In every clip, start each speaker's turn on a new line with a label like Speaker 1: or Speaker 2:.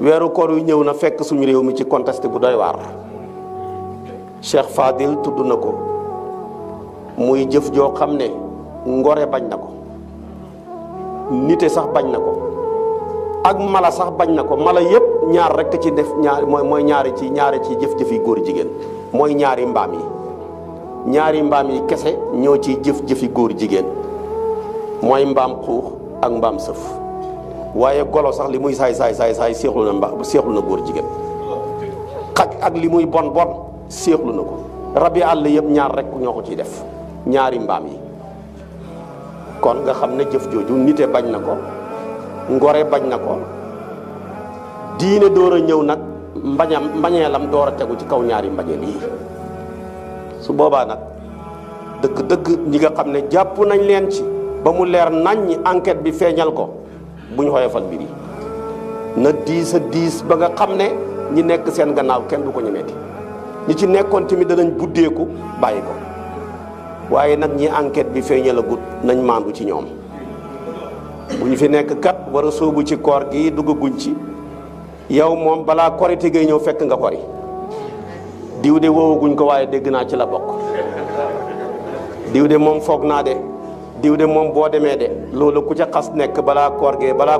Speaker 1: weeru koor yu ñëw na fekk suñu réew mi ci contexte bu doy waar. Cheikh Fadil tudd na ko muy jëf joo xam ne ngore bañ na ko, nite sax bañ na ko, ak mala sax bañ na ko. mala yépp ñaar rekk ci def ñaar mooy ñaari ci jëf-jëfi góor jigéen, mooy ñaari mbaam yi kese ñoo ciy jëf-jëfi góor jigéen, mooy mbaam xuux ak mbaam sëf. waaye golo sax li muy saay seexlu na góor jigéen. xaj ak li muy bon seexlu na ko. rabi àll yëpp ñaar rek ñoo ko ciy def, ñaari mbaam yi. kon nga xam ne jëf jooju nite bañ na ko, ngore bañ na ko, diine door a ñëw nag mbañeelam door a tegu ci kaw ñaari mbañeel yi. su boobaa nag dëgg ñi nga xam ne jàpp nañ leen ci ba mu leer nañ ñi enquête bi feeñal ko, buñ xoyofal mbir yi na diis a diis ba nga xam ne ñi nekk seen gannaaw kenn du ko ñemeeti. ñi ci nekkoon tamit danañ buddeeku bàyyi ko. waaye nag ñi enquête bi feeñal a gut nañ maandu ci ñoom. bu ñu fi nekk kat war a sóobu ci koor gi duggaguñ ci, yow moom balaa korite gay ñëw fekk nga kori. diw de woowaguñ ko waaye dégg naa ci la bokk. diw de moom foog naa de, diw de moom boo demee de, loolu ku ca xas nekk balaa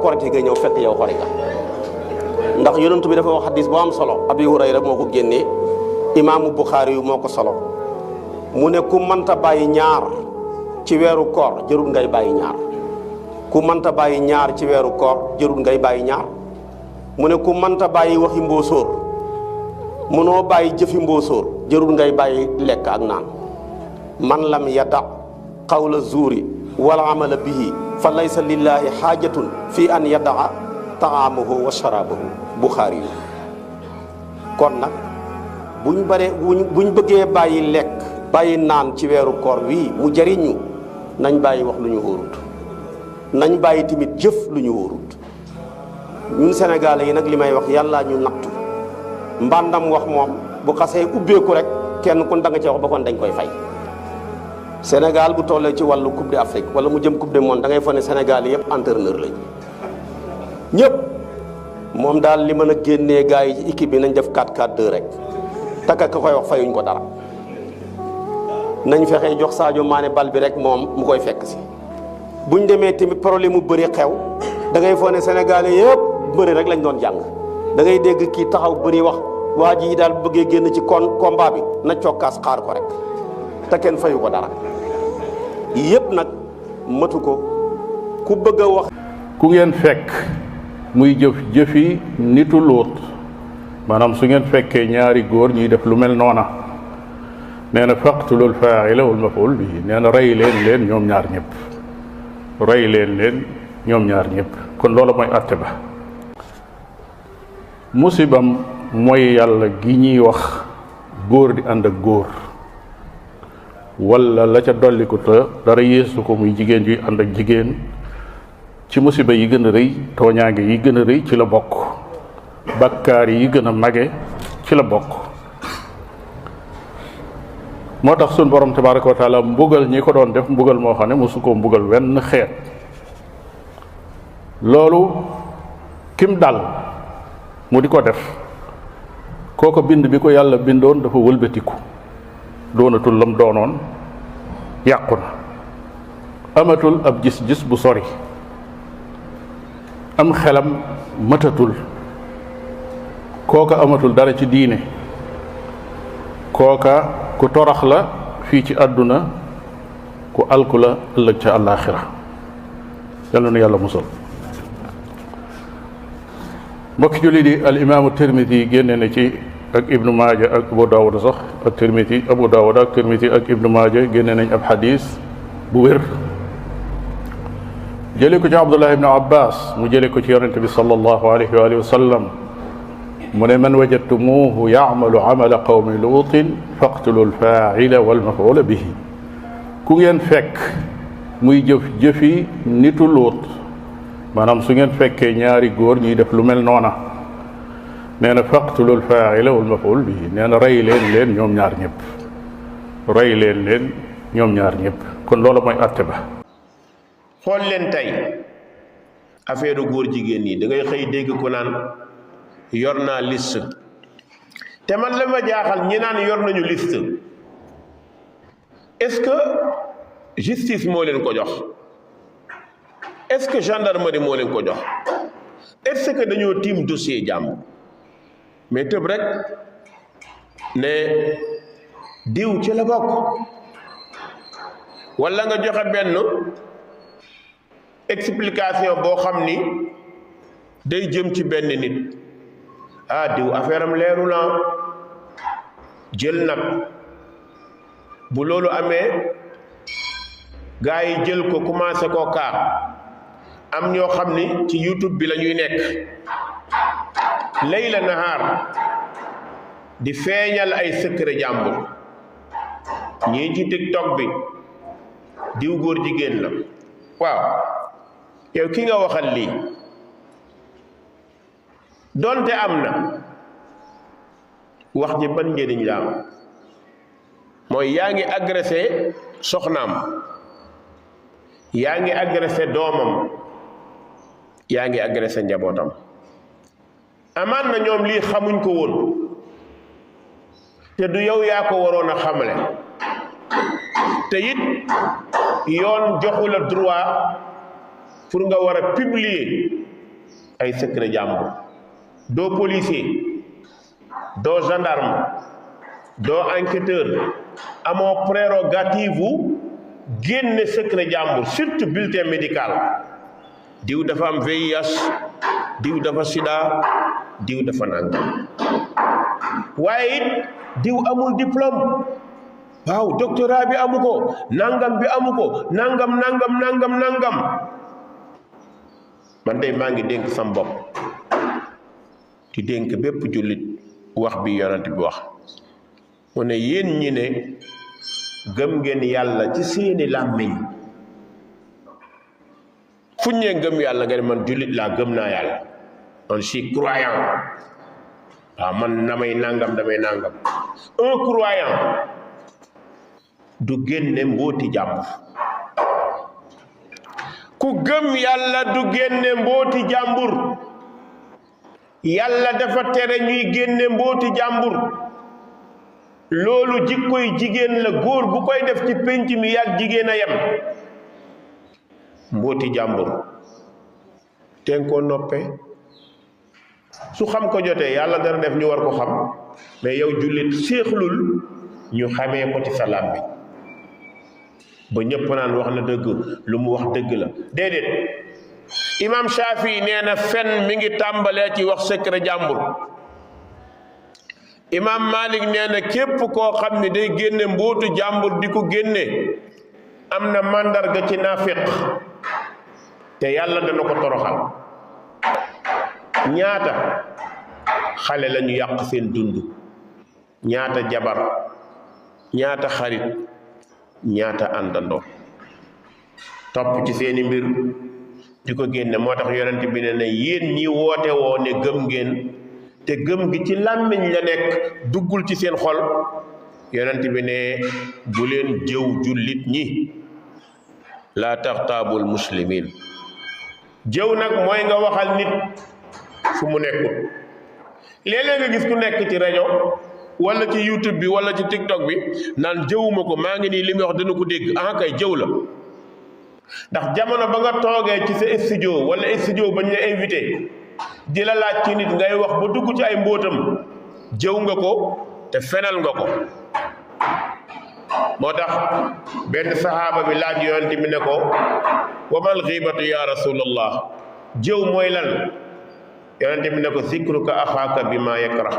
Speaker 1: korite gay ñëw fekk yow xori nga. ndax yonent bi dafa wax xadis boo am solo, Abi Hurayra moo ko génnee, imaamu Buxaari yu moo ko solo. mu ne ku mënta bàyyi ñaar ci weeru koor jërul ngay bàyyi ñaar. ku mënta bàyyi ñaar ci weeru koor jërul ngay bàyyi ñaar. mu ne ku mënta bàyyi waxi mbóosóor, mënoo bàyyi jëfi mbóosóor, jërul ngay bàyyi lekk ak naan. man lam yada qawla zuuri wal amala bihi fa laysa lillahi xaajatun fi an yadaa taamahu wa sharaabahu. Buxaari yi. kon nag buñ bëggee bàyyi lekk bàyyi naan ci weeru koor wii mu jariñu, nañ bàyyi wax lu ñu wóorut, nañ bàyyi tamit jëf lu ñu wóorut. ñun Sénégalais yi nag li may wax yàlla ñu nattu, mbàndam wax moom bu xasee ubbeeku rek kenn kun da nga ci wax ba kon dañ koy fay. Sénégal bu tollee ci wàllu coupe d'Afrique wala mu jëm coupe du monde da ngay foog ne Sénégal yëpp entraîneur lañ ñëpp. moom daal li mën a génnee gars yi ci équipe bi nañ def 4-4-2 rek, takka ka koy wax fayuñ ko dara. nañ fexe jox Sadio Mané bal bi rek moom mu koy fekk si. buñ demee tamit problème mu bëri xew da ngay foog ne Sénégalais yëpp bëri rek lañ doon jàng. da ngay dégg kii taxaw bëri wax waa ji daal bëggee génn ci combat bi na cokkaas xaar ko rek te kenn fayu ko dara. yëpp nag matu ko. ku bëgg a wax.
Speaker 2: ku ngeen fekk muy jëfi nitu Luut, maanaam su ngeen fekkee ñaari góor ñuy def lu mel noona, nee na faqtulul faa'ila wal maf'uul bihi, nee na rey leen ñoom ñaar ñëpp. rey leen ñoom ñaar ñëpp. kon loolu mooy àtte ba. musibam mooy yàlla gi ñuy wax góor di ànd ak góor, wala la ca dolliku te dara yeesu ko muy jigéen juy ànd ak jigéen, ci musiba yi gën a rëy, tooñaange yi gën a rëy ci la bokk. bakkaar yi gën a mage ci la bokk. moo tax sun borom tabaraka wa taala mbugal ñi ko doon def mbugal moo xam ne mosu koo mbugal wenn xeet. loolu kim dal mu di ko def, kooko bind bi ko yàlla bindoon dafa wëlbatiku, doonatul lam doonoon, yàqu na, amatul ab gis-gis bu sori, am xelam matatul, kooka amatul dara ci diine, kooka ku torax la fii ci àdduna, ku alku la ëllëg ca àllaaxira. yàlla na yàlla musal. mbokki julli di al imaamu Tirmidi génne na ci ak Ibnu Maaja ak Abu Daawuda sax ak Tirmidi, Abu Daawuda ak Tirmidi ak Ibnu Maaja génne nañ ab xadis bu wér jële ko ci Abdullah ibnu Abbas mu jële ko ci yonente bi sallallahu alayhi wa alihi wa sallam mu ne man wajadtumuuhu yacmalu camala qawmi luutin faqtulu lfaacila walmafuula bihi. ku ngeen fekk muy jëfi nitu Luut, maanaam su ngeen fekkee ñaari góor ñuy def lu mel noona, nee na faqtulu lfaacila walmafuul bihi, nee na rey leen ñoom ñaar ñëpp. rey leen ñoom ñaar ñëpp. kon loolu mooy àtte ba.
Speaker 3: xool leen tey affaire góor jigéen ñi da ngay xëy dégg ko naan yor naa liste te man la ma jaaxal ñi naan yor nañu liste est-ce que justice moo leen ko jox est-ce que gendarmerie moo leen ko jox est-ce que dañoo tiim dossier jàmm mais tëb rek ne diw ci la bokk walla nga joxe benn explication boo xam ni day jëm ci benn nit ah diw affaire am leeru na jël nag bu loolu amee gaa yi jël ko commencé koo kaar am ñoo xam ni ci YouTube bi la ñuy nekk layla nahaar di feeñal ay secret jàmbur ñii ci TikTok bi diw góor jigéen la waaw yow ki nga waxal lii donte am na wax ji ban njëriñ la am mooy yaa ngi agressé soxnaam yaa ngi agressé doomam yaa ngi agressé njabootam amaan na ñoom lii xamuñ ko woon te du yow yaa ko waroon a xamle te it yoon joxu la droit pour nga war a publier ay secret jàmbur doo policier doo gendarme doo enquêteur amoo prérogative wu génne secret jàmbur surtout bulletin médical diw dafa am VIH diw dafa sida diw dafa nangam waaye it diw amul diplôme waaw doctorat bi amu ko nangam bi amu ko nangam man de maa ngi dénk sam bopp di dénk bépp jullit wax bi yonent bi wax mu ne yéen ñi ne gëm ngeen yàlla ci seeni làmmiñ fu ñee gëm yàlla nga ne man jullit laa gëm naa yàlla man suis croyant waaw man damay nangam un croyant du génne mbooti jàmbur ku gëm yàlla du génne mbooti jàmbur yàlla dafa tere ñuy génne mbooti jàmbur loolu jikkoy jigéen la góor bu koy def ci pénc mi yàgg jigéen a yem mbooti jàmbur teen koo noppe su xam ko jotee yàlla dana def ñu war ko xam mais yow jullit séexlul ñu xamee ko ci salaam bi ba ñëpp naan wax na dëgg lu mu wax dëgg la déedéet imam Shafi nee na fen mi ngi tàmbalee ci wax secret jàmbur imam Malik nee na képp koo xam ne day génne mbootu jàmbur di ko génne am na màndarga ci naafiq te yàlla dana ko toroxal ñaata xale lañu yàq seen dund ñaata jabar ñaata xarit ñaata àndandoo topp ci seeni mbir di ko génne moo tax yonent bi ne yéen ñi woote woo ne gëm ngeen te gëm gi ci làmmiñ la nekk duggul ci seen xol yonent bi ne bu leen jëw jullit ñi laa taxtaabul muslimin jëw nag mooy nga waxal nit fu mu nekkul léeg-léeg nga gis ku nekk ci rajo wala ci YouTube bi wala ci TikTok bi naan jëwuma ko maa ngi nii li muy wax dana ko dégg ah kay jëw la ndax jamono ba nga toogee ci sa studio wala studio bañ la invité di la laaj ci nit ngay wax ba dugg ci ay mbóotam jëw nga ko te fenal nga ko moo tax benn saxaaba bi laaj yonent bi ne ko wamal xiibatu ya rasulallah jëw mooy lan yonent bi ne ko zikruka axaaka bi ma yakrah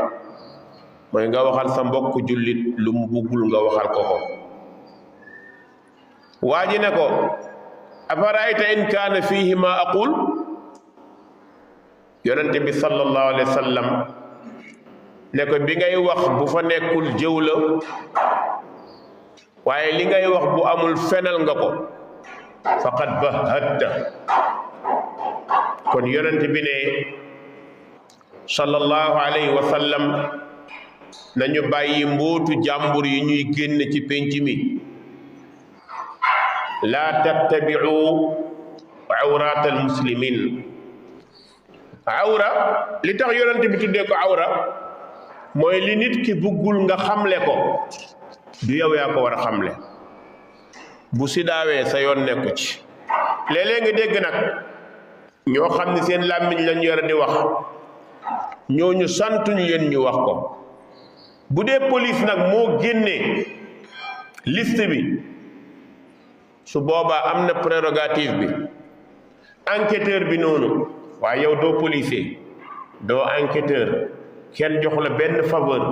Speaker 3: mooy nga waxal sa mbokk jullit lu mu buggul nga waxal ko ko waa ji ne ko afarayta in kaana fiihi ma aqul yonent bi sallallahu alayhi wa sallam ne ko bi ngay wax bu fa nekkul jëw la waaye li ngay wax bu amul fenal nga ko faqad bahadta kon yonent bi ne sallallahu alayhi wa sallam nañu bàyyi mbootu jàmbur yi ñuy génn ci pénc mi laa tattabiu awraat al muslimin awra li tax yonent bi tuddee ko awra mooy li nit ki buggul nga xamle ko du yow yaa ko war a xamle. bu sidaawee sa yoon nekku ci. léeg-léeg nga dégg nag ñoo xam ni seen làmmiñ lañ yore di wax ñooñu santuñ leen ñu wax ko. bu dee police nag moo génnee liste bi su boobaa am na prérogative bi enquêteur bi noonu waaye yow doo policier doo enquêteur kenn jox la benn faveur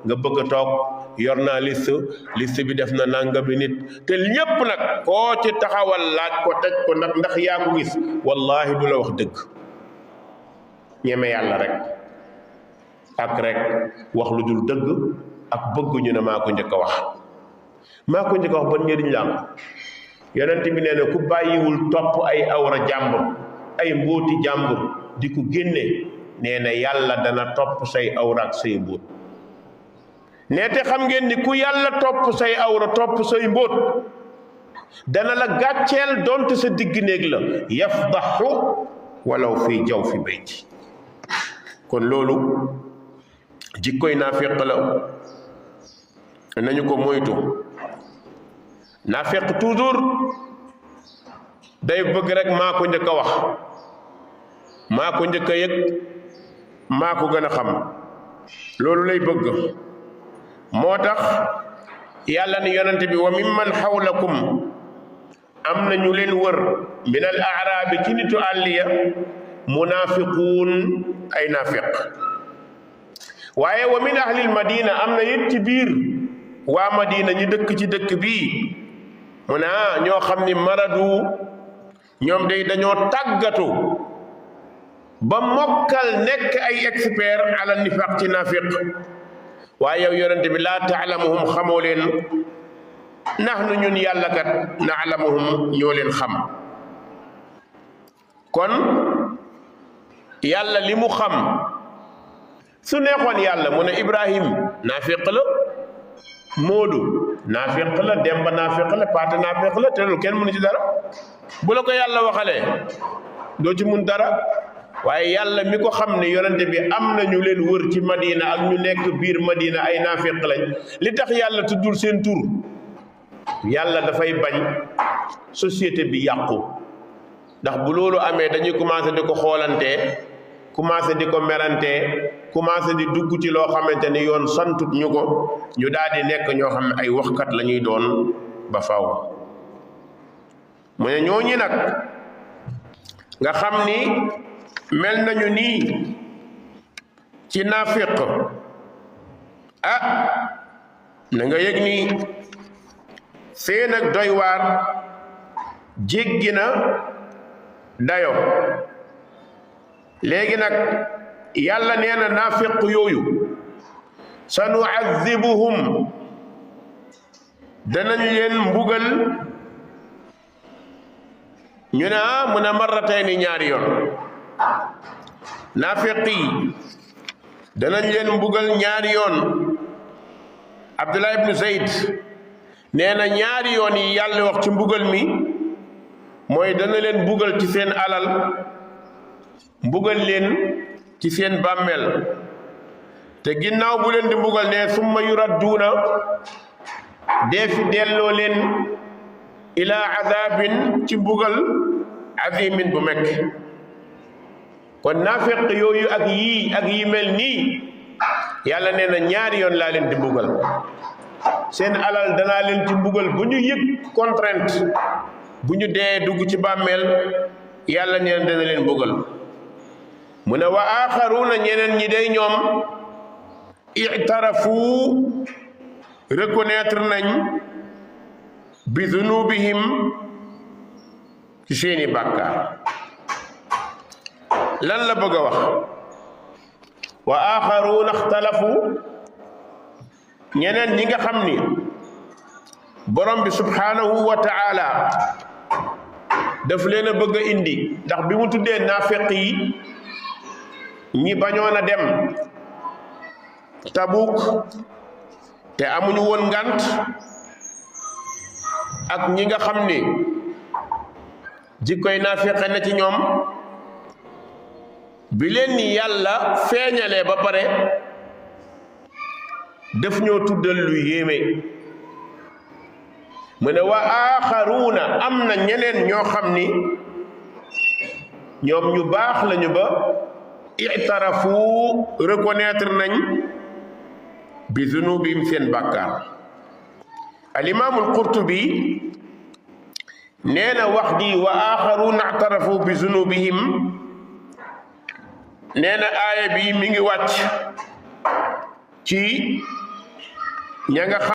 Speaker 3: nga bëgg a toog yor naa liste bi def na nangami nit te ñépp nag koo ci taxawal laaj ko teg ko ndax yaa ko gis wallahi du la wax dëgg. ñeme yàlla rek ak rek wax lu dul dëgg ak bëgg ñu ne maa ko njëkk a wax. maa ko njëkk a wax ban njëriñ la am yonent bi nee na ku bàyyiwul topp ay awra jàmbur ay mbóoti jàmbur di ko génne nee na yàlla dana topp say awra ak say mbóot. nee te xam ngeen ni ku yàlla topp say awra topp say mbóot dana la gàcceel donte sa digg néeg la yafdaxu walaw fii jaw fi bayti. kon loolu jikkoy naafiq la nañu ko moytu. naafiq toujours day bëgg rek maa ko njëkk a wax maa ko njëkk a yëg maa ko gën a xam loolu lay bëgg. moo tax yàlla ni yonente bi wa mimman xawlakum am na ñu leen wër min al aaraabi ci nitu àlliya munaafiquun ay naafiq waaye wa min ahlil madina am na it ci biir waa madina ñi dëkk ci dëkk bii mu ne ñoo xam ni maradu ñoom day dañoo tàggatu ba mokkal nekk ay expert ala nifaq ci naafiq waaye yow yonente bi laa taalamuhum xamoo leen nahnu ñun yàlla kat naalamuhum ñoo leen xam. kon yàlla li mu xam su neexoon yàlla mu ne Ibrahim naafiq la Moodu naafiq la Demba naafiq la Paate naafiq la te loolu kenn mënu ci dara. bu la ko yàlla waxalee doo ci mun dara waaye yàlla mi ko xam ne yonente bi am na ñu leen wër ci Madina ak ñu nekk biir Madina ay naafiq lañ li tax yàlla tuddul seen tur yàlla dafay bañ société bi yàqu. ndax bu loolu amee dañuy commencé di ko xoolantee commencé di ko merantee commencé di dugg ci loo xamante ni yoon santut ñu ko ñu daal di nekk ñoo xam ne ay waxkat la ñuy doon ba faw. mu ne ñooñi nag nga xam ni mel nañu nii ci naafiq na nga yëg ni seen ak doy waar jéggi na dayo. léegi nag yàlla nee na naafiq yooyu sanuazibuhum danañ leen mbugal ñu ne mu ne marratayni ñaari yoon. naafiq yi danañ leen mbugal ñaari yoon. Abdullah ibnu Zayd nee na ñaari yoon yi yàlla wax ci mbugal mi mooy dana leen mbugal ci seen alal mbugal leen ci seen bàmmeel te ginnaaw bu leen di mbugal ne summa yuradduuna dee fi delloo leen ilaa azabin ci mbugal azimin bu mekk. kon naafiq yooyu ak yii mel nii yàlla nee na ñaari yoon laa leen di mbugal. seen alal danaa leen ci mbugal bu ñu yëg contrainte bu ñu dee dugg ci bàmmeel yàlla nee na dana leen mbugal. mu ne wa aaxaruuna ñeneen ñi day ñoom i'tarafu reconnaître nañ bi zunubihim ci seeni bàkkaar. lan la bëgg a wax wa aaxaruuna ixtalafu ñeneen ñi nga xam ni borom bi subhaanahu wa ta'ala daf leen a bëgg a indi ndax bi mu tuddee naafiq yi ñi bañoon a dem Tabuk te amuñu woon ngant ak ñi nga xam ni jikkoy naafiq na ci ñoom bi leen ni yàlla feeñalee ba pare def ñoo tuddal lu yéeme mu ne wa aaxaruuna am na ñeneen ñoo xam ni ñoom ñu baax lañu ba itarafu reconnaître nañ bi zunubihim seen bàkkaar alimaamul qurtubi nee na wax ji wa aaxaruuna itarafu bi zunubihim nee na aaya bi mi ngi wàcc ci ña nga xam